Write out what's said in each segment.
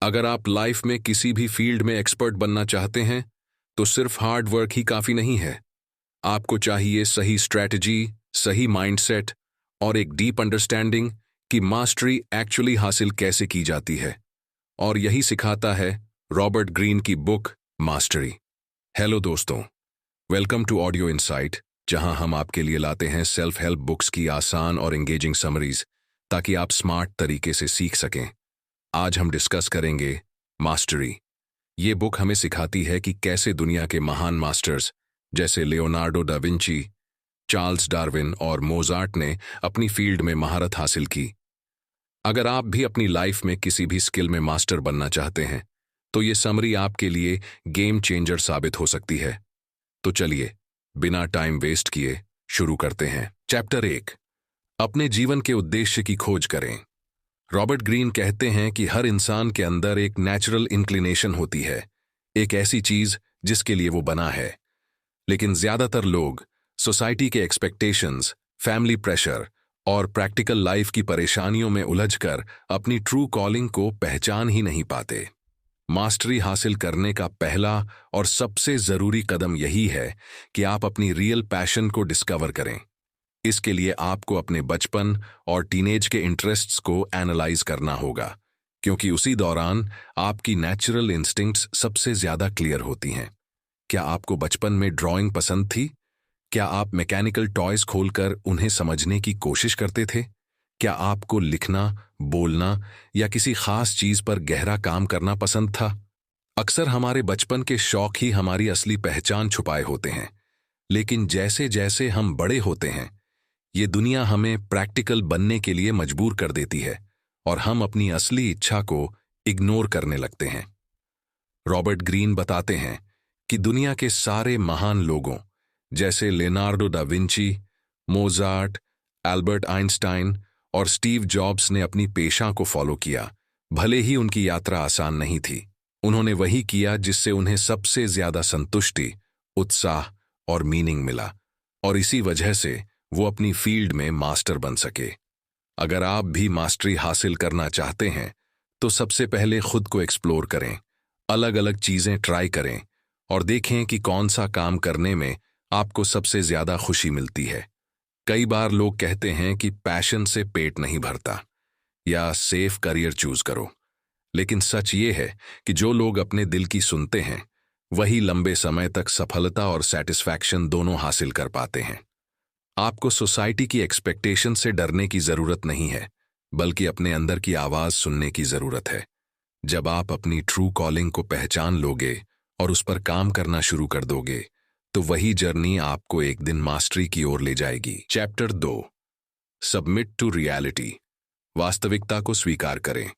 अगर आप लाइफ में किसी भी फील्ड में एक्सपर्ट बनना चाहते हैं तो सिर्फ हार्ड वर्क ही काफी नहीं है। आपको चाहिए सही स्ट्रैटेजी, सही माइंडसेट और एक डीप अंडरस्टैंडिंग कि मास्टरी एक्चुअली हासिल कैसे की जाती है। और यही सिखाता है रॉबर्ट ग्रीन की बुक मास्टरी। हेलो दोस्तों, वेलकम टू ऑडियो इनसाइट, जहां हम आपके लिए लाते हैं सेल्फ हेल्प बुक्स की आसान और एंगेजिंग समरीज ताकि आप स्मार्ट तरीके से सीख सकें। आज हम डिस्कस करेंगे मास्टरी। ये बुक हमें सिखाती है कि कैसे दुनिया के महान मास्टर्स जैसे Leonardo da Vinci, Charles Darwin और मोजार्ट ने अपनी फील्ड में महारत हासिल की। अगर आप भी अपनी लाइफ में किसी भी स्किल में मास्टर बनना चाहते हैं तो ये समरी आपके लिए गेम चेंजर साबित हो सकती है। तो चलिए बिना टाइम वेस्ट किए शुरू करते हैं। चैप्टर 1, अपने जीवन के उद्देश्य की खोज करें। रॉबर्ट ग्रीन कहते हैं कि हर इंसान के अंदर एक नेचुरल इंक्लिनेशन होती है, एक ऐसी चीज जिसके लिए वो बना है। लेकिन ज्यादातर लोग सोसाइटी के एक्सपेक्टेशंस, फैमिली प्रेशर और प्रैक्टिकल लाइफ की परेशानियों में उलझकर अपनी ट्रू कॉलिंग को पहचान ही नहीं पाते। मास्टरी हासिल करने का पहला और सबसे जरूरी कदम यही है कि आप अपनी रियल पैशन को डिस्कवर करें। इसके लिए आपको अपने बचपन और टीनेज के इंटरेस्ट्स को एनालाइज करना होगा, क्योंकि उसी दौरान आपकी नेचुरल इंस्टिंक्ट्स सबसे ज्यादा क्लियर होती हैं। क्या आपको बचपन में ड्राइंग पसंद थी? क्या आप मैकेनिकल टॉयज खोलकर उन्हें समझने की कोशिश करते थे? क्या आपको लिखना, बोलना या किसी खास चीज पर गहरा काम करना पसंद था? अक्सर हमारे बचपन के शौक ही हमारी असली पहचान छुपाए होते हैं, लेकिन जैसे जैसे हम बड़े होते हैं ये दुनिया हमें प्रैक्टिकल बनने के लिए मजबूर कर देती है और हम अपनी असली इच्छा को इग्नोर करने लगते हैं। रॉबर्ट ग्रीन बताते हैं कि दुनिया के सारे महान लोगों जैसे Leonardo da Vinci, Mozart, Albert Einstein और स्टीव जॉब्स ने अपनी पेशा को फॉलो किया। भले ही उनकी यात्रा आसान नहीं थी, उन्होंने वही किया जिससे उन्हें सबसे ज्यादा संतुष्टि, उत्साह और मीनिंग मिला, और इसी वजह से वो अपनी फील्ड में मास्टर बन सके। अगर आप भी मास्टरी हासिल करना चाहते हैं तो सबसे पहले खुद को एक्सप्लोर करें, अलग अलग चीजें ट्राई करें और देखें कि कौन सा काम करने में आपको सबसे ज्यादा खुशी मिलती है। कई बार लोग कहते हैं कि पैशन से पेट नहीं भरता या सेफ करियर चूज करो, लेकिन सच ये है कि जो लोग अपने दिल की सुनते हैं वही लंबे समय तक सफलता और सेटिस्फैक्शन दोनों हासिल कर पाते हैं। आपको सोसाइटी की एक्सपेक्टेशन से डरने की जरूरत नहीं है, बल्कि अपने अंदर की आवाज सुनने की जरूरत है। जब आप अपनी ट्रू कॉलिंग को पहचान लोगे और उस पर काम करना शुरू कर दोगे तो वही जर्नी आपको एक दिन मास्टरी की ओर ले जाएगी। Chapter 2, submit to reality. वास्तविकता को स्वीकार करें।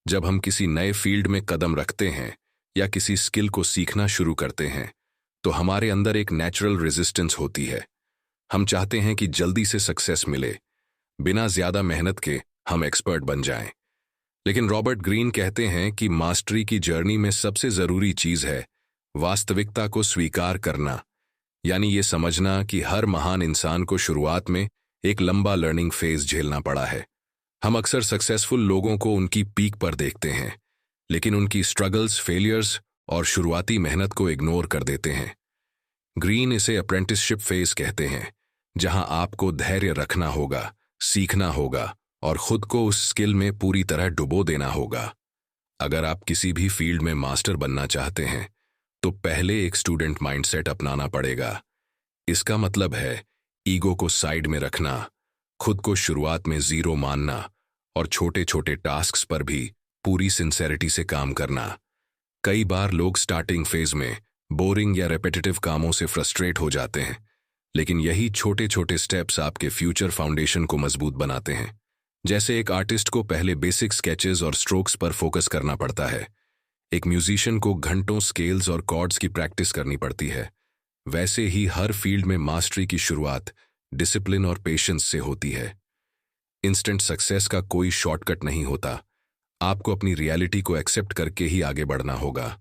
जब हम किसी नए फील्ड में कदम रखते हैं या किसी स्किल को सीखना शुरू करते हैं तो हमारे अंदर एक नेचुरल रेजिस्टेंस होती है। हम चाहते हैं कि जल्दी से सक्सेस मिले, बिना ज्यादा मेहनत के हम एक्सपर्ट बन जाएं। लेकिन रॉबर्ट ग्रीन कहते हैं कि मास्टरी की जर्नी में सबसे जरूरी चीज है वास्तविकता को स्वीकार करना, यानी ये समझना कि हर महान इंसान को शुरुआत में एक लंबा लर्निंग फेज झेलना पड़ा है। हम अक्सर सक्सेसफुल लोगों को उनकी पीक पर देखते हैं, लेकिन उनकी स्ट्रगल्स, फेलियर्स और शुरुआती मेहनत को इग्नोर कर देते हैं। ग्रीन इसे अप्रेंटिसशिप फेज कहते हैं, जहां आपको धैर्य रखना होगा, सीखना होगा और खुद को उस स्किल में पूरी तरह डुबो देना होगा। अगर आप किसी भी फील्ड में मास्टर बनना चाहते हैं तो पहले एक स्टूडेंट माइंडसेट अपनाना पड़ेगा। इसका मतलब है ईगो को साइड में रखना, खुद को शुरुआत में जीरो मानना और छोटे छोटे टास्क्स पर भी पूरी सिंसेरिटी से काम करना। कई बार लोग स्टार्टिंग फेज में बोरिंग या रेपिटेटिव कामों से फ्रस्ट्रेट हो जाते हैं, लेकिन यही छोटे छोटे स्टेप्स आपके फ्यूचर फाउंडेशन को मजबूत बनाते हैं। जैसे एक आर्टिस्ट को पहले बेसिक स्केचेस और स्ट्रोक्स पर फोकस करना पड़ता है, एक म्यूजिशियन को घंटों स्केल्स और कॉर्ड्स की प्रैक्टिस करनी पड़ती है, वैसे ही हर फील्ड में मास्टरी की शुरुआत डिसिप्लिन और पेशेंस से होती है। इंस्टेंट सक्सेस का कोई शॉर्टकट नहीं होता, आपको अपनी रियलिटी को एक्सेप्ट करके ही आगे बढ़ना होगा।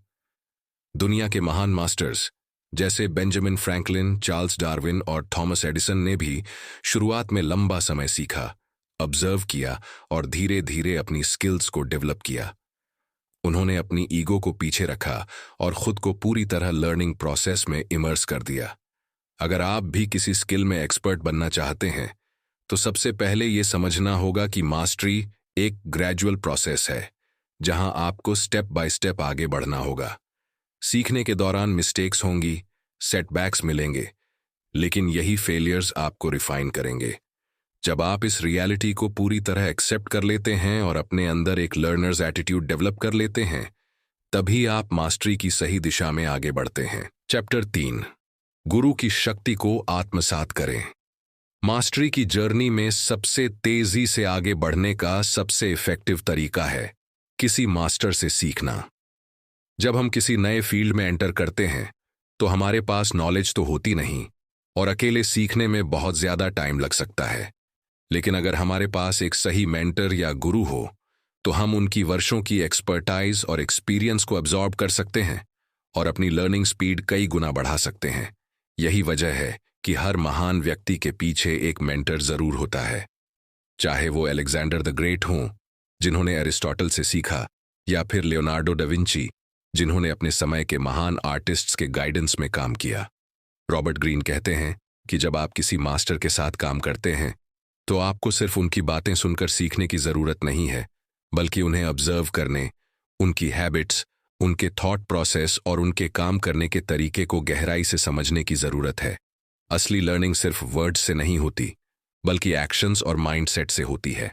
दुनिया के महान मास्टर्स जैसे बेंजामिन फ्रैंकलिन, चार्ल्स डार्विन और थॉमस एडिसन ने भी शुरुआत में लंबा समय सीखा, ऑब्जर्व किया और धीरे धीरे अपनी स्किल्स को डेवलप किया। उन्होंने अपनी ईगो को पीछे रखा और खुद को पूरी तरह लर्निंग प्रोसेस में इमर्स कर दिया। अगर आप भी किसी स्किल में एक्सपर्ट बनना चाहते हैं तो सबसे पहले ये समझना होगा कि मास्टरी एक ग्रेजुअल प्रोसेस है, जहां आपको स्टेप बाय स्टेप आगे बढ़ना होगा। सीखने के दौरान मिस्टेक्स होंगी, सेटबैक्स मिलेंगे, लेकिन यही फेलियर्स आपको रिफाइन करेंगे। जब आप इस रियलिटी को पूरी तरह एक्सेप्ट कर लेते हैं और अपने अंदर एक लर्नर्स एटीट्यूड डेवलप कर लेते हैं, तभी आप मास्टरी की सही दिशा में आगे बढ़ते हैं। चैप्टर 3, गुरु की शक्ति को आत्मसात करें। मास्टरी की जर्नी में सबसे तेजी से आगे बढ़ने का सबसे इफेक्टिव तरीका है किसी मास्टर से सीखना। जब हम किसी नए फील्ड में एंटर करते हैं तो हमारे पास नॉलेज तो होती नहीं और अकेले सीखने में बहुत ज्यादा टाइम लग सकता है। लेकिन अगर हमारे पास एक सही मेंटर या गुरु हो तो हम उनकी वर्षों की एक्सपर्टाइज और एक्सपीरियंस को अब्जॉर्ब कर सकते हैं और अपनी लर्निंग स्पीड कई गुना बढ़ा सकते हैं। यही वजह है कि हर महान व्यक्ति के पीछे एक मेंटर जरूर होता है, चाहे वो अलेक्जेंडर द ग्रेट हों, जिन्होंने एरिस्टोटल से सीखा, या फिर लियोनार्डो डा विंची, जिन्होंने अपने समय के महान आर्टिस्ट्स के गाइडेंस में काम किया। रॉबर्ट ग्रीन कहते हैं कि जब आप किसी मास्टर के साथ काम करते हैं तो आपको सिर्फ उनकी बातें सुनकर सीखने की जरूरत नहीं है, बल्कि उन्हें ऑब्जर्व करने, उनकी हैबिट्स, उनके थॉट प्रोसेस और उनके काम करने के तरीके को गहराई से समझने की जरूरत है। असली लर्निंग सिर्फ वर्ड्स से नहीं होती, बल्कि एक्शंस और माइंडसेट से होती है।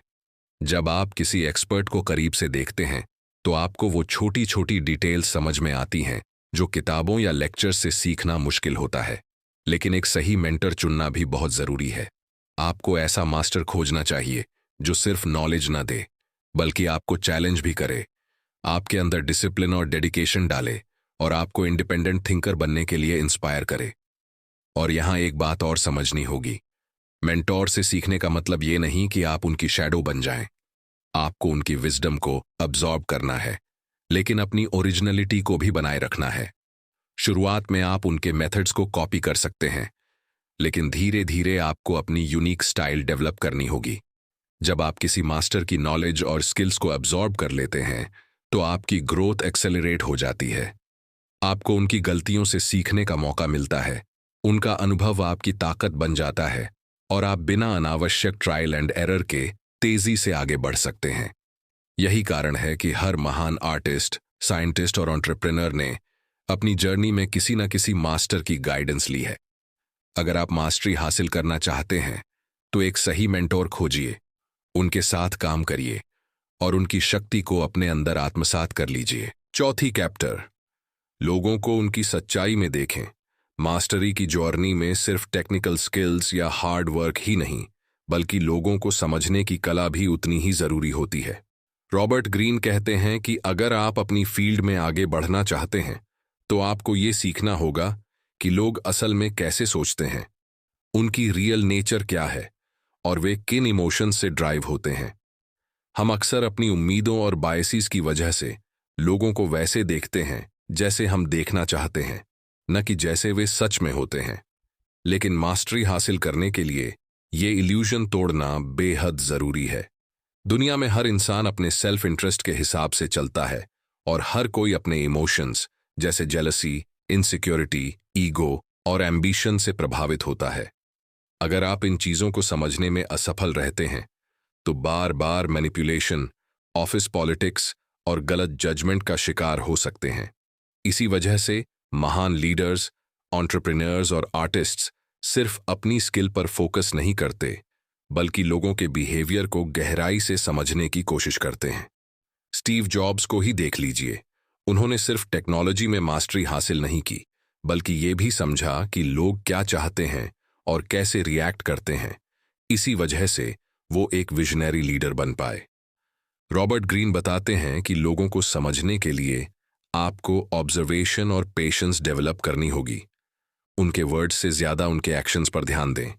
जब आप किसी एक्सपर्ट को करीब से देखते हैं तो आपको वो छोटी छोटी डिटेल्स समझ में आती हैं जो किताबों या लेक्चर से सीखना मुश्किल होता है। लेकिन एक सही मेंटर चुनना भी बहुत जरूरी है। आपको ऐसा मास्टर खोजना चाहिए जो सिर्फ नॉलेज ना दे, बल्कि आपको चैलेंज भी करे, आपके अंदर डिसिप्लिन और डेडिकेशन डाले और आपको इंडिपेंडेंट थिंकर बनने के लिए इंस्पायर करे। और यहां एक बात और समझनी होगी, मेंटोर से सीखने का मतलब ये नहीं कि आप उनकी शैडो बन जाएं। आपको उनकी विजडम को अब्जॉर्ब करना है, लेकिन अपनी ओरिजिनलिटी को भी बनाए रखना है। शुरुआत में आप उनके मेथड्स को कॉपी कर सकते हैं, लेकिन धीरे धीरे आपको अपनी यूनिक स्टाइल डेवलप करनी होगी। जब आप किसी मास्टर की नॉलेज और स्किल्स को अब्जॉर्ब कर लेते हैं तो आपकी ग्रोथ एक्सेलरेट हो जाती है। आपको उनकी गलतियों से सीखने का मौका मिलता है, उनका अनुभव आपकी ताकत बन जाता है और आप बिना अनावश्यक ट्रायल एंड एरर के तेजी से आगे बढ़ सकते हैं। यही कारण है कि हर महान आर्टिस्ट, साइंटिस्ट और एंटरप्रेन्योर ने अपनी जर्नी में किसी न किसी मास्टर की गाइडेंस ली है। अगर आप मास्टरी हासिल करना चाहते हैं तो एक सही मेंटोर खोजिए, उनके साथ काम करिए और उनकी शक्ति को अपने अंदर आत्मसात कर लीजिए। चौथी कैप्टर, लोगों को उनकी सच्चाई में देखें। मास्टरी की जर्नी में सिर्फ टेक्निकल स्किल्स या हार्ड वर्क ही नहीं, बल्कि लोगों को समझने की कला भी उतनी ही जरूरी होती है। रॉबर्ट ग्रीन कहते हैं कि अगर आप अपनी फील्ड में आगे बढ़ना चाहते हैं तो आपको ये सीखना होगा कि लोग असल में कैसे सोचते हैं, उनकी रियल नेचर क्या है और वे किन इमोशंस से ड्राइव होते हैं। हम अक्सर अपनी उम्मीदों और बायसीज की वजह से लोगों को वैसे देखते हैं जैसे हम देखना चाहते हैं, न कि जैसे वे सच में होते हैं। लेकिन मास्टरी हासिल करने के लिए ये इल्यूजन तोड़ना बेहद जरूरी है। दुनिया में हर इंसान अपने सेल्फ इंटरेस्ट के हिसाब से चलता है और हर कोई अपने इमोशंस जैसे जेलसी, इनसिक्योरिटी, ईगो और एम्बिशन से प्रभावित होता है। अगर आप इन चीजों को समझने में असफल रहते हैं तो बार बार मैनिपुलेशन, ऑफिस पॉलिटिक्स और गलत जजमेंट का शिकार हो सकते हैं। इसी वजह से महान लीडर्स, एंटरप्रेन्योर्स और आर्टिस्ट्स सिर्फ अपनी स्किल पर फोकस नहीं करते, बल्कि लोगों के बिहेवियर को गहराई से समझने की कोशिश करते हैं। स्टीव जॉब्स को ही देख लीजिए, उन्होंने सिर्फ टेक्नोलॉजी में मास्टरी हासिल नहीं की, बल्कि ये भी समझा कि लोग क्या चाहते हैं और कैसे रिएक्ट करते हैं। इसी वजह से वो एक विजनरी लीडर बन पाए। रॉबर्ट ग्रीन बताते हैं कि लोगों को समझने के लिए आपको ऑब्जर्वेशन और पेशेंस डेवलप करनी होगी। उनके वर्ड्स से ज्यादा उनके एक्शंस पर ध्यान दें,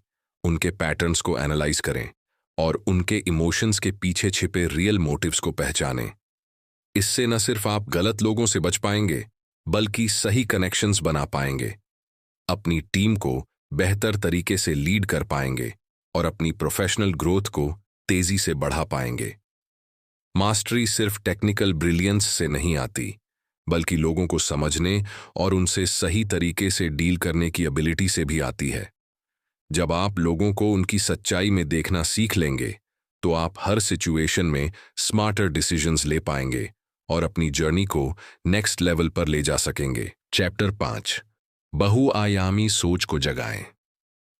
उनके पैटर्न्स को एनालाइज करें और उनके इमोशंस के पीछे छिपे रियल मोटिव्स को पहचानें। इससे न सिर्फ आप गलत लोगों से बच पाएंगे, बल्कि सही कनेक्शंस बना पाएंगे, अपनी टीम को बेहतर तरीके से लीड कर पाएंगे और अपनी प्रोफेशनल ग्रोथ को तेजी से बढ़ा पाएंगे। मास्टरी सिर्फ टेक्निकल ब्रिलियंस से नहीं आती, बल्कि लोगों को समझने और उनसे सही तरीके से डील करने की एबिलिटी से भी आती है। जब आप लोगों को उनकी सच्चाई में देखना सीख लेंगे, तो आप हर सिचुएशन में स्मार्टर डिसीजंस ले पाएंगे और अपनी जर्नी को नेक्स्ट लेवल पर ले जा सकेंगे। चैप्टर 5, बहुआयामी सोच को जगाएं।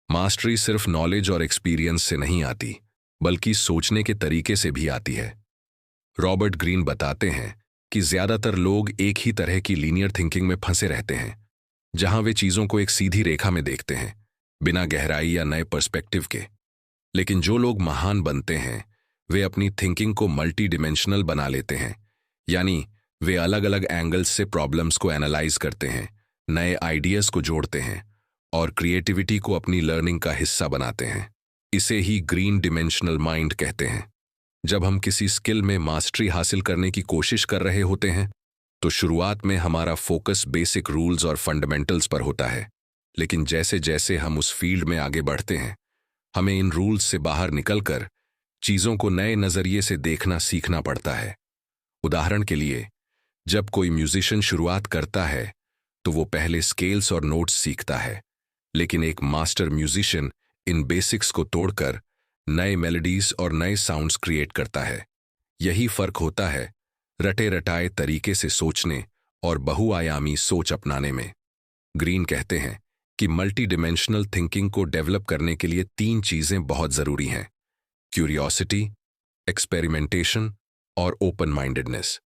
मास्टरी सिर्फ नॉलेज और एक्सपीरियंस से नहीं आती, बल्कि सोचने के तरीके से भी आती है। रॉबर्ट ग्रीन बताते हैं कि ज्यादातर लोग एक ही तरह की लीनियर थिंकिंग में फंसे रहते हैं, जहां वे चीजों को एक सीधी रेखा में देखते हैं, बिना गहराई या नए पर्सपेक्टिव के। लेकिन जो लोग महान बनते हैं, वे अपनी थिंकिंग को मल्टी डिमेंशनल बना लेते हैं, यानी वे अलग अलग एंगल्स से प्रॉब्लम्स को एनालाइज करते हैं, नए आइडियाज को जोड़ते हैं और क्रिएटिविटी को अपनी लर्निंग का हिस्सा बनाते हैं। इसे ही ग्रीन डिमेंशनल माइंड कहते हैं। जब हम किसी स्किल में मास्टरी हासिल करने की कोशिश कर रहे होते हैं, तो शुरुआत में हमारा फोकस बेसिक रूल्स और फंडामेंटल्स पर होता है। लेकिन जैसे जैसे हम उस फील्ड में आगे बढ़ते हैं, हमें इन रूल्स से बाहर निकलकर चीजों को नए नजरिए से देखना सीखना पड़ता है। उदाहरण के लिए, जब कोई म्यूजिशियन शुरुआत करता है, तो वो पहले स्केल्स और नोट्स सीखता है, लेकिन एक मास्टर म्यूजिशियन इन बेसिक्स को तोड़कर नए मेलोडीज और नए साउंड्स क्रिएट करता है। यही फर्क होता है रटे रटाए तरीके से सोचने और बहुआयामी सोच अपनाने में। ग्रीन कहते हैं कि मल्टी डिमेंशनल थिंकिंग को डेवलप करने के लिए 3 चीजें बहुत जरूरी हैं: क्यूरियोसिटी, एक्सपेरिमेंटेशन और ओपन माइंडेडनेस।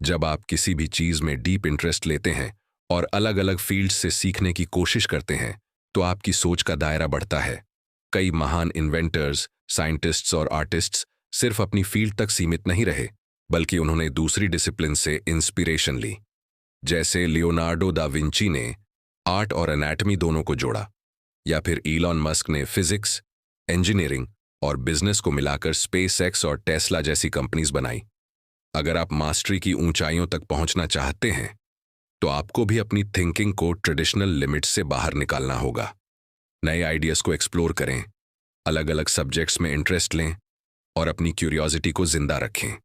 जब आप किसी भी चीज में डीप इंटरेस्ट लेते हैं और अलग अलग फील्ड्स से सीखने की कोशिश करते हैं, तो आपकी सोच का दायरा बढ़ता है। कई महान इन्वेंटर्स, साइंटिस्ट्स और आर्टिस्ट्स सिर्फ अपनी फील्ड तक सीमित नहीं रहे, बल्कि उन्होंने दूसरी डिसिप्लिन से इंस्पिरेशन ली। जैसे लियोनार्डो दा विंची ने आर्ट और एनाटमी दोनों को जोड़ा, या फिर इलॉन मस्क ने फिजिक्स, इंजीनियरिंग और बिजनेस को मिलाकर स्पेसएक्स और टेस्ला जैसी कंपनीज बनाई। अगर आप मास्टरी की ऊंचाइयों तक पहुंचना चाहते हैं, तो आपको भी अपनी थिंकिंग को ट्रेडिशनल लिमिट्स से बाहर निकालना होगा। नए आइडियाज को एक्सप्लोर करें, अलग अलग सब्जेक्ट्स में इंटरेस्ट लें और अपनी क्यूरियोसिटी को जिंदा रखें।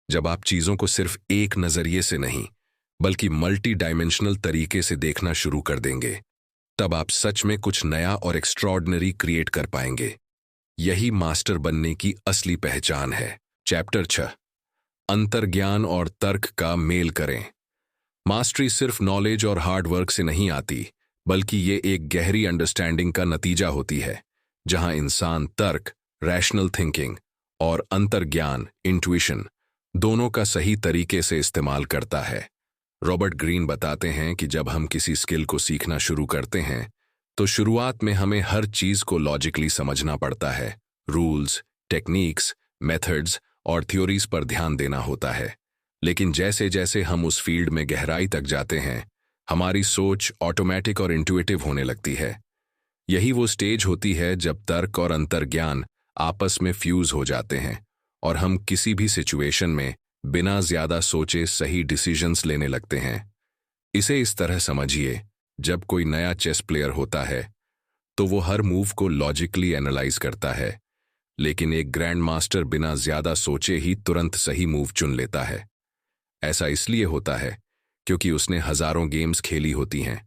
जब आप चीजों को सिर्फ एक नजरिए से नहीं, बल्कि मल्टी डायमेंशनल तरीके से देखना शुरू कर देंगे, तब आप सच में कुछ नया और एक्स्ट्रॉर्डिनरी क्रिएट कर पाएंगे। यही मास्टर बनने की असली पहचान है। चैप्टर 6, अंतर्ज्ञान और तर्क का मेल करें। मास्टरी सिर्फ नॉलेज और हार्ड वर्क से नहीं आती, बल्कि ये एक गहरी अंडरस्टैंडिंग का नतीजा होती है, जहां इंसान तर्क, रैशनल थिंकिंग और अंतर्ज्ञान, इंट्यूशन, दोनों का सही तरीके से इस्तेमाल करता है। रॉबर्ट ग्रीन बताते हैं कि जब हम किसी स्किल को सीखना शुरू करते हैं, तो शुरुआत में हमें हर चीज को लॉजिकली समझना पड़ता है। रूल्स, टेक्निक्स, मेथड्स और थ्योरीज पर ध्यान देना होता है। लेकिन जैसे जैसे हम उस फील्ड में गहराई तक जाते हैं, हमारी सोच ऑटोमेटिक और इंट्यूटिव होने लगती है। यही वो स्टेज होती है जब तर्क और अंतर्ज्ञान आपस में फ्यूज हो जाते हैं और हम किसी भी सिचुएशन में बिना ज्यादा सोचे सही डिसीजंस लेने लगते हैं। इसे इस तरह समझिए, जब कोई नया चेस प्लेयर होता है, तो वो हर मूव को लॉजिकली एनालाइज करता है, लेकिन एक ग्रैंड मास्टर बिना ज्यादा सोचे ही तुरंत सही मूव चुन लेता है। ऐसा इसलिए होता है क्योंकि उसने हजारों गेम्स खेली होती हैं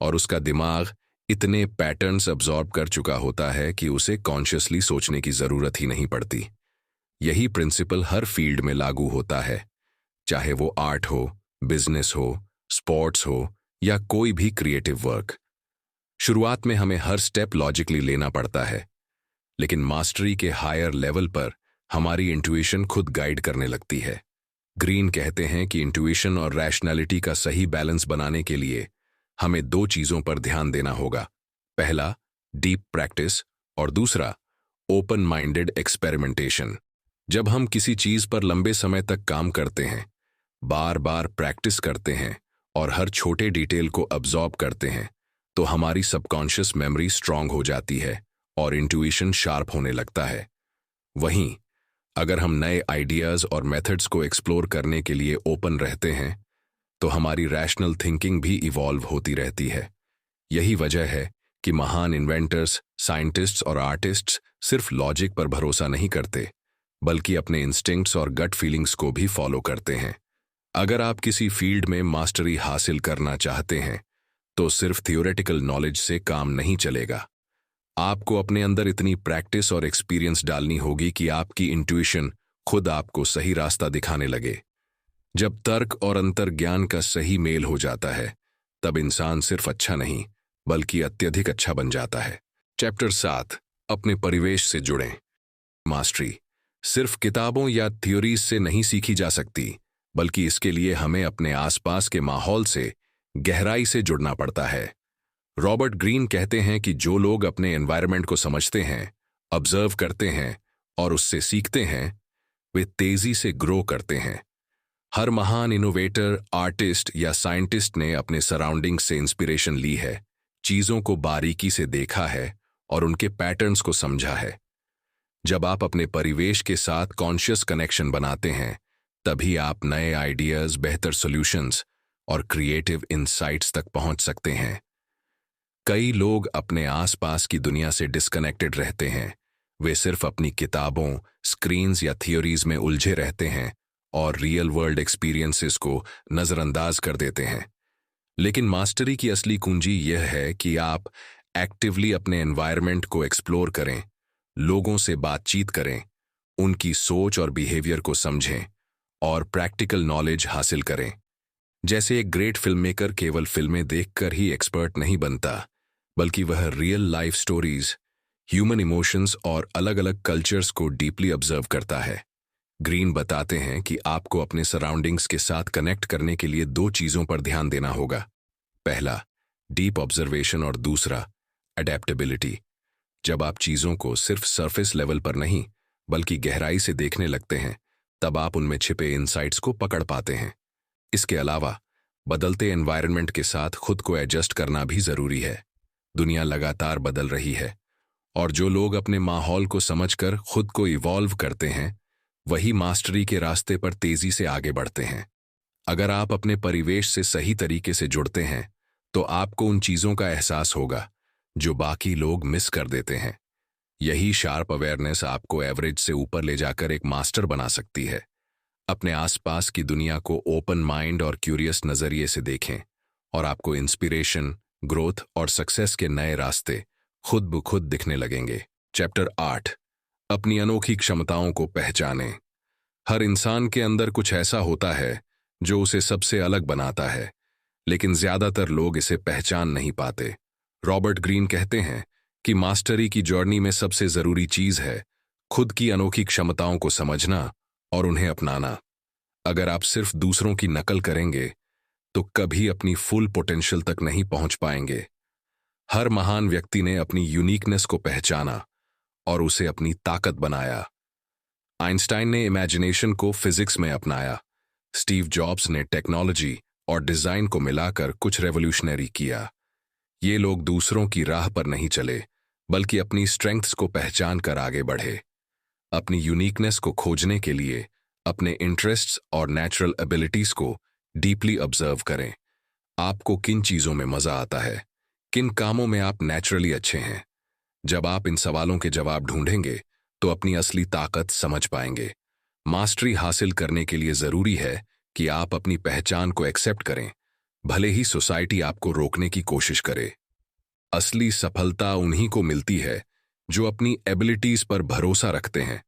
और उसका दिमाग इतने पैटर्न्स अब्जॉर्ब कर चुका होता है कि उसे कॉन्शियसली सोचने की जरूरत ही नहीं पड़ती। यही प्रिंसिपल हर फील्ड में लागू होता है, चाहे वो आर्ट हो, बिजनेस हो, स्पोर्ट्स हो या कोई भी क्रिएटिव वर्क। शुरुआत में हमें हर स्टेप लॉजिकली लेना पड़ता है, लेकिन मास्टरी के हायर लेवल पर हमारी इंट्यूशन खुद गाइड करने लगती है। ग्रीन कहते हैं कि इंट्यूशन और रैशनैलिटी का सही बैलेंस बनाने के लिए हमें 2 चीजों पर ध्यान देना होगा। पहला, डीप प्रैक्टिस, और दूसरा, ओपन माइंडेड एक्सपेरिमेंटेशन। जब हम किसी चीज पर लंबे समय तक काम करते हैं, बार बार प्रैक्टिस करते हैं और हर छोटे डिटेल को अब्जॉर्ब करते हैं, तो हमारी सबकॉन्शियस मेमोरी स्ट्रांग हो जाती है और इंट्यूशन शार्प होने लगता है। वहीं अगर हम नए आइडियाज और मेथड्स को एक्सप्लोर करने के लिए ओपन रहते हैं, तो हमारी रैशनल थिंकिंग भी इवॉल्व होती रहती है। यही वजह है कि महान इन्वेंटर्स, साइंटिस्ट्स और आर्टिस्ट्स सिर्फ लॉजिक पर भरोसा नहीं करते, बल्कि अपने इंस्टिंक्ट्स और गट फीलिंग्स को भी फॉलो करते हैं। अगर आप किसी फील्ड में मास्टरी हासिल करना चाहते हैं तो सिर्फ थियोरेटिकल नॉलेज से काम नहीं चलेगा। आपको अपने अंदर इतनी प्रैक्टिस और एक्सपीरियंस डालनी होगी कि आपकी इंट्यूशन खुद आपको सही रास्ता दिखाने लगे। जब तर्क और अंतर्ज्ञान का सही मेल हो जाता है तब इंसान सिर्फ अच्छा नहीं बल्कि अत्यधिक अच्छा बन जाता है। चैप्टर 7, अपने परिवेश से जुड़ें। मास्टरी सिर्फ किताबों या थ्योरीज से नहीं सीखी जा सकती, बल्कि इसके लिए हमें अपने आसपास के माहौल से गहराई से जुड़ना पड़ता है। रॉबर्ट ग्रीन कहते हैं कि जो लोग अपने एनवायरनमेंट को समझते हैं, ऑब्जर्व करते हैं और उससे सीखते हैं, वे तेजी से ग्रो करते हैं। हर महान इनोवेटर, आर्टिस्ट या साइंटिस्ट ने अपने सराउंडिंग्स से इंस्पिरेशन ली है, चीजों को बारीकी से देखा है और उनके पैटर्न्स को समझा है। जब आप अपने परिवेश के साथ कॉन्शियस कनेक्शन बनाते हैं, तभी आप नए आइडियाज, बेहतर सॉल्यूशंस और क्रिएटिव इंसाइट्स तक पहुंच सकते हैं। कई लोग अपने आसपास की दुनिया से डिस्कनेक्टेड रहते हैं। वे सिर्फ अपनी किताबों, स्क्रीन्स या थियोरीज में उलझे रहते हैं और रियल वर्ल्ड एक्सपीरियंसेस को नजरअंदाज कर देते हैं। लेकिन मास्टरी की असली कुंजी यह है कि आप एक्टिवली अपने एनवायरनमेंट को एक्सप्लोर करें, लोगों से बातचीत करें, उनकी सोच और बिहेवियर को समझें और प्रैक्टिकल नॉलेज हासिल करें। जैसे एक ग्रेट फिल्ममेकर केवल फिल्में देखकर ही एक्सपर्ट नहीं बनता, बल्कि वह real life stories, human emotions और अलग अलग कल्चर्स को डीपली ऑब्जर्व करता है। ग्रीन बताते हैं कि आपको अपने सराउंडिंग्स के साथ कनेक्ट करने के लिए 2 चीजों पर ध्यान देना होगा। पहला, डीप ऑब्जर्वेशन और दूसरा, अडेप्टेबिलिटी। जब आप चीजों को सिर्फ सरफेस लेवल पर नहीं बल्कि गहराई से देखने लगते हैं, तब आप उनमें छिपे इनसाइट्स को पकड़ पाते हैं। इसके अलावा बदलते एनवायरनमेंट के साथ खुद को एडजस्ट करना भी जरूरी है। दुनिया लगातार बदल रही है और जो लोग अपने माहौल को समझकर खुद को इवॉल्व करते हैं, वही मास्टरी के रास्ते पर तेजी से आगे बढ़ते हैं। अगर आप अपने परिवेश से सही तरीके से जुड़ते हैं तो आपको उन चीजों का एहसास होगा जो बाकी लोग मिस कर देते हैं। यही शार्प अवेयरनेस आपको एवरेज से ऊपर ले जाकर एक मास्टर बना सकती है। अपने आसपास की दुनिया को ओपन माइंड और क्यूरियस नजरिए से देखें और आपको इंस्पिरेशन, ग्रोथ और सक्सेस के नए रास्ते खुद ब खुद दिखने लगेंगे। चैप्टर 8, अपनी अनोखी क्षमताओं को पहचानें। हर इंसान के अंदर कुछ ऐसा होता है जो उसे सबसे अलग बनाता है, लेकिन ज्यादातर लोग इसे पहचान नहीं पाते। रॉबर्ट ग्रीन कहते हैं कि मास्टरी की जर्नी में सबसे जरूरी चीज है खुद की अनोखी क्षमताओं को समझना और उन्हें अपनाना। अगर आप सिर्फ दूसरों की नकल करेंगे तो कभी अपनी फुल पोटेंशियल तक नहीं पहुंच पाएंगे। हर महान व्यक्ति ने अपनी यूनिकनेस को पहचाना और उसे अपनी ताकत बनाया। आइंस्टाइन ने इमेजिनेशन को फिजिक्स में अपनाया। स्टीव जॉब्स ने टेक्नोलॉजी और डिजाइन को मिलाकर कुछ रेवोल्यूशनरी किया। ये लोग दूसरों की राह पर नहीं चले, बल्कि अपनी स्ट्रेंथ्स को पहचान कर आगे बढ़े। अपनी यूनिकनेस को खोजने के लिए अपने इंटरेस्ट्स और नेचुरल एबिलिटीज को डीपली ऑब्जर्व करें। आपको किन चीजों में मजा आता है, किन कामों में आप नेचुरली अच्छे हैं। जब आप इन सवालों के जवाब ढूंढेंगे तो अपनी असली ताकत समझ पाएंगे। मास्टरी हासिल करने के लिए जरूरी है कि आप अपनी पहचान को एक्सेप्ट करें, भले ही सोसाइटी आपको रोकने की कोशिश करे। असली सफलता उन्हीं को मिलती है जो अपनी एबिलिटीज पर भरोसा रखते हैं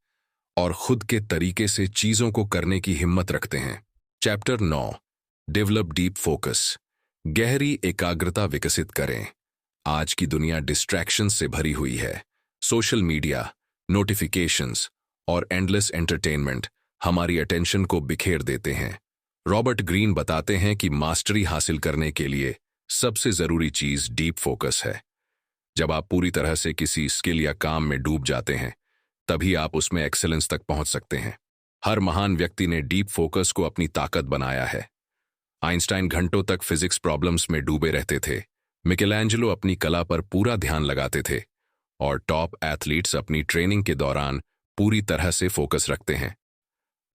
और खुद के तरीके से चीजों को करने की हिम्मत रखते हैं। Chapter 9, develop deep focus. गहरी एकाग्रता विकसित करें। आज की दुनिया डिस्ट्रैक्शंस से भरी हुई है। सोशल मीडिया, नोटिफिकेशंस और एंडलेस एंटरटेनमेंट हमारी अटेंशन को बिखेर देते हैं। रॉबर्ट ग्रीन बताते हैं कि मास्टरी हासिल करने के लिए सबसे जरूरी चीज डीप फोकस है। जब आप पूरी तरह से किसी स्किल या काम में डूब जाते हैं, तभी आप उसमें एक्सेलेंस तक पहुंच सकते हैं। हर महान व्यक्ति ने डीप फोकस को अपनी ताकत बनाया है। आइंस्टाइन घंटों तक फिजिक्स प्रॉब्लम्स में डूबे रहते थे। मिकेलैंजेलो अपनी कला पर पूरा ध्यान लगाते थे और टॉप एथलीट्स अपनी ट्रेनिंग के दौरान पूरी तरह से फोकस रखते हैं।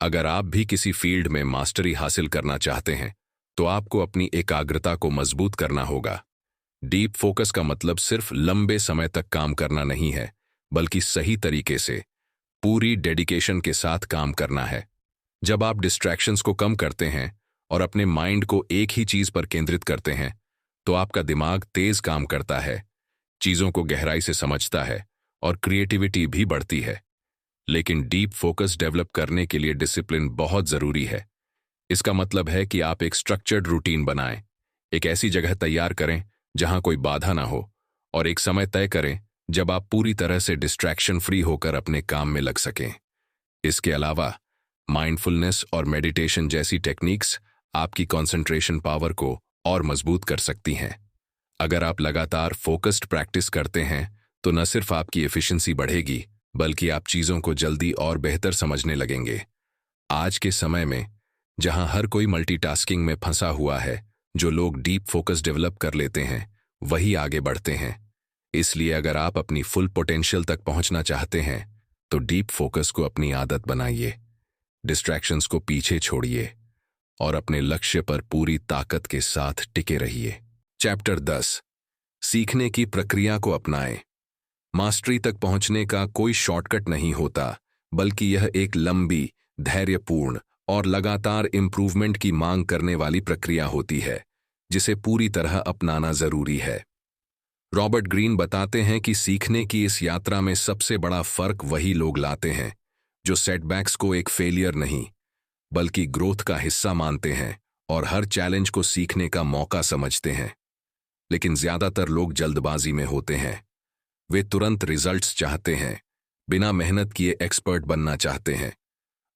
अगर आप भी किसी फील्ड में मास्टरी हासिल करना चाहते हैं तो आपको अपनी एकाग्रता को मजबूत करना होगा। डीप फोकस का मतलब सिर्फ लंबे समय तक काम करना नहीं है, बल्कि सही तरीके से पूरी डेडिकेशन के साथ काम करना है। जब आप डिस्ट्रैक्शंस को कम करते हैं और अपने माइंड को एक ही चीज पर केंद्रित करते हैं, तो आपका दिमाग तेज काम करता है, चीजों को गहराई से समझता है और क्रिएटिविटी भी बढ़ती है। लेकिन डीप फोकस डेवलप करने के लिए डिसिप्लिन बहुत जरूरी है। इसका मतलब है कि आप एक स्ट्रक्चर्ड रूटीन बनाएं, एक ऐसी जगह तैयार करें जहां कोई बाधा ना हो, और एक समय तय करें जब आप पूरी तरह से डिस्ट्रैक्शन फ्री होकर अपने काम में लग सकें। इसके अलावा माइंडफुलनेस और मेडिटेशन जैसी टेक्निक्स आपकी कंसंट्रेशन पावर को और मजबूत कर सकती हैं। अगर आप लगातार फोकस्ड प्रैक्टिस करते हैं तो न सिर्फ आपकी एफिशिएंसी बढ़ेगी, बल्कि आप चीजों को जल्दी और बेहतर समझने लगेंगे। आज के समय में जहां हर कोई मल्टीटास्किंग में फंसा हुआ है, जो लोग डीप फोकस डेवलप कर लेते हैं वही आगे बढ़ते हैं। इसलिए अगर आप अपनी फुल पोटेंशियल तक पहुंचना चाहते हैं तो डीप फोकस को अपनी आदत बनाइए, डिस्ट्रैक्शंस को पीछे छोड़िए और अपने लक्ष्य पर पूरी ताकत के साथ टिके रहिए। चैप्टर 10, सीखने की प्रक्रिया को अपनाएं। मास्टरी तक पहुंचने का कोई शॉर्टकट नहीं होता, बल्कि यह एक लंबी, धैर्यपूर्ण और लगातार इंप्रूवमेंट की मांग करने वाली प्रक्रिया होती है, जिसे पूरी तरह अपनाना जरूरी है। रॉबर्ट ग्रीन बताते हैं कि सीखने की इस यात्रा में सबसे बड़ा फर्क वही लोग लाते हैं जो सेटबैक्स को एक फेलियर नहीं, बल्कि ग्रोथ का हिस्सा मानते हैं और हर चैलेंज को सीखने का मौका समझते हैं। लेकिन ज्यादातर लोग जल्दबाजी में होते हैं। वे तुरंत रिजल्ट्स चाहते हैं, बिना मेहनत किए एक्सपर्ट बनना चाहते हैं,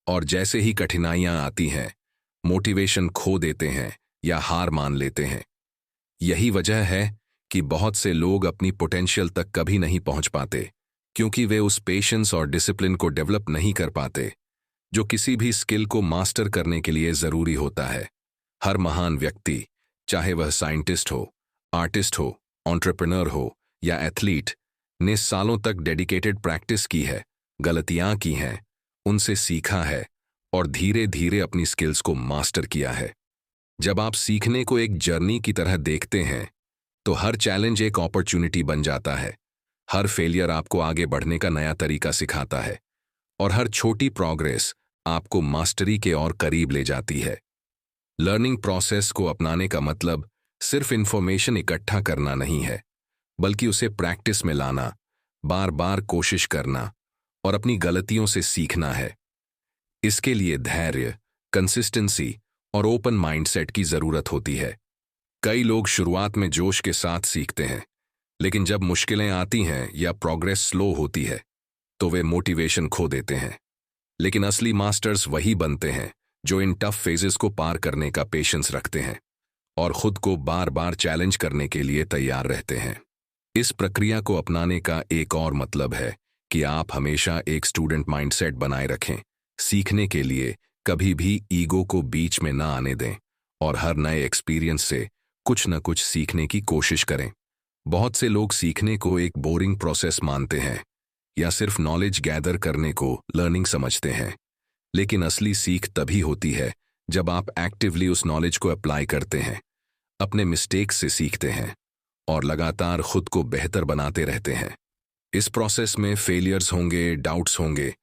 और जैसे ही कठिनाइयां आती हैं, मोटिवेशन खो देते हैं या हार मान लेते हैं। यही वजह है कि बहुत से लोग अपनी पोटेंशियल तक कभी नहीं पहुंच पाते, क्योंकि वे उस पेशेंस और डिसिप्लिन को डेवलप नहीं कर पाते जो किसी भी स्किल को मास्टर करने के लिए जरूरी होता है। हर महान व्यक्ति, चाहे वह साइंटिस्ट हो, आर्टिस्ट हो, एंटरप्रेन्योर हो या एथलीट, ने सालों तक डेडिकेटेड प्रैक्टिस की है, गलतियां की हैं, उनसे सीखा है और धीरे धीरे अपनी स्किल्स को मास्टर किया है। जब आप सीखने को एक जर्नी की तरह देखते हैं तो हर चैलेंज एक अपॉर्चुनिटी बन जाता है। हर फेलियर आपको आगे बढ़ने का नया तरीका सिखाता है और हर छोटी प्रोग्रेस आपको मास्टरी के और करीब ले जाती है। लर्निंग प्रोसेस को अपनाने का मतलब सिर्फ इंफॉर्मेशन इकट्ठा करना नहीं है, बल्कि उसे प्रैक्टिस में लाना, बार बार कोशिश करना और अपनी गलतियों से सीखना है। इसके लिए धैर्य, कंसिस्टेंसी और ओपन माइंडसेट की जरूरत होती है। कई लोग शुरुआत में जोश के साथ सीखते हैं, लेकिन जब मुश्किलें आती हैं या प्रोग्रेस स्लो होती है तो वे मोटिवेशन खो देते हैं। लेकिन असली मास्टर्स वही बनते हैं जो इन टफ फेजेस को पार करने का पेशेंस रखते हैं और खुद को बार बार चैलेंज करने के लिए तैयार रहते हैं। इस प्रक्रिया को अपनाने का एक और मतलब है कि आप हमेशा एक स्टूडेंट माइंडसेट बनाए रखें। सीखने के लिए कभी भी ईगो को बीच में ना आने दें और हर नए एक्सपीरियंस से कुछ न कुछ सीखने की कोशिश करें। बहुत से लोग सीखने को एक बोरिंग प्रोसेस मानते हैं या सिर्फ नॉलेज गैदर करने को लर्निंग समझते हैं, लेकिन असली सीख तभी होती है जब आप एक्टिवली उस नॉलेज को अप्लाई करते हैं, अपने मिस्टेक्स से सीखते हैं और लगातार खुद को बेहतर बनाते रहते हैं। इस प्रोसेस में फेलियर्स होंगे, डाउट्स होंगे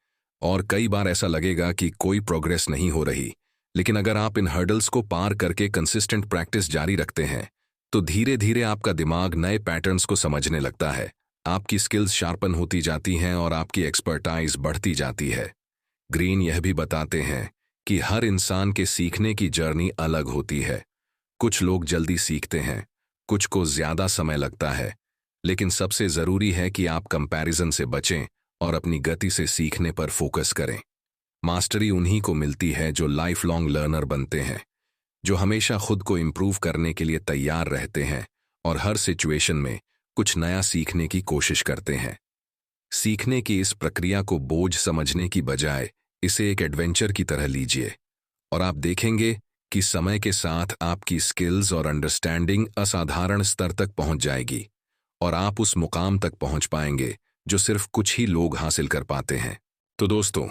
और कई बार ऐसा लगेगा कि कोई प्रोग्रेस नहीं हो रही। लेकिन अगर आप इन हर्डल्स को पार करके कंसिस्टेंट प्रैक्टिस जारी रखते हैं तो धीरे धीरे आपका दिमाग नए पैटर्न्स को समझने लगता है, आपकी स्किल्स शार्पन होती जाती हैं और आपकी एक्सपर्टाइज बढ़ती जाती है। ग्रीन यह भी बताते हैं कि हर इंसान के सीखने की जर्नी अलग होती है। कुछ लोग जल्दी सीखते हैं, कुछ को ज्यादा समय लगता है, लेकिन सबसे जरूरी है कि आप कंपैरिजन से बचें और अपनी गति से सीखने पर फोकस करें। मास्टरी उन्हीं को मिलती है जो लाइफ लॉन्ग लर्नर बनते हैं, जो हमेशा खुद को इम्प्रूव करने के लिए तैयार रहते हैं और हर सिचुएशन में कुछ नया सीखने की कोशिश करते हैं। सीखने की इस प्रक्रिया को बोझ समझने की बजाय इसे एक एडवेंचर की तरह लीजिए और आप देखेंगे कि समय के साथ आपकी स्किल्स और अंडरस्टैंडिंग असाधारण स्तर तक पहुंच जाएगी और आप उस मुकाम तक पहुंच पाएंगे जो सिर्फ कुछ ही लोग हासिल कर पाते हैं। तो दोस्तों,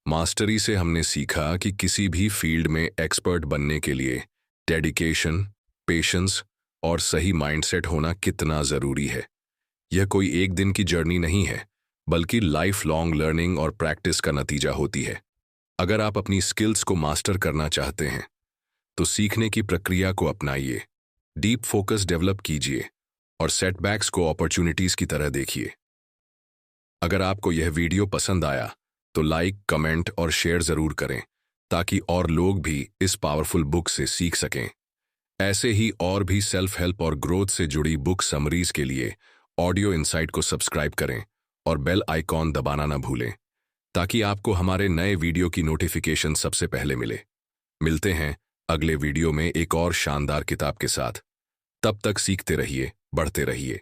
मास्टरी से हमने सीखा कि किसी भी फील्ड में एक्सपर्ट बनने के लिए डेडिकेशन, पेशेंस और सही माइंडसेट होना कितना जरूरी है। यह कोई एक दिन की जर्नी नहीं है, बल्कि लाइफ लॉन्ग लर्निंग और प्रैक्टिस का नतीजा होती है। अगर आप अपनी स्किल्स को मास्टर करना चाहते हैं तो सीखने की प्रक्रिया को अपनाइए, डीप फोकस डेवलप कीजिए और सेटबैक्स को अपॉर्चुनिटीज की तरह देखिए। अगर आपको यह वीडियो पसंद आया तो लाइक, कमेंट और शेयर जरूर करें ताकि और लोग भी इस पावरफुल बुक से सीख सकें। ऐसे ही और भी सेल्फ हेल्प और ग्रोथ से जुड़ी बुक समरीज के लिए ऑडियो इनसाइट को सब्सक्राइब करें और बेल आइकॉन दबाना ना भूलें ताकि आपको हमारे नए वीडियो की नोटिफिकेशन सबसे पहले मिले। मिलते हैं अगले वीडियो में एक और शानदार किताब के साथ। तब तक सीखते रहिए, बढ़ते रहिए।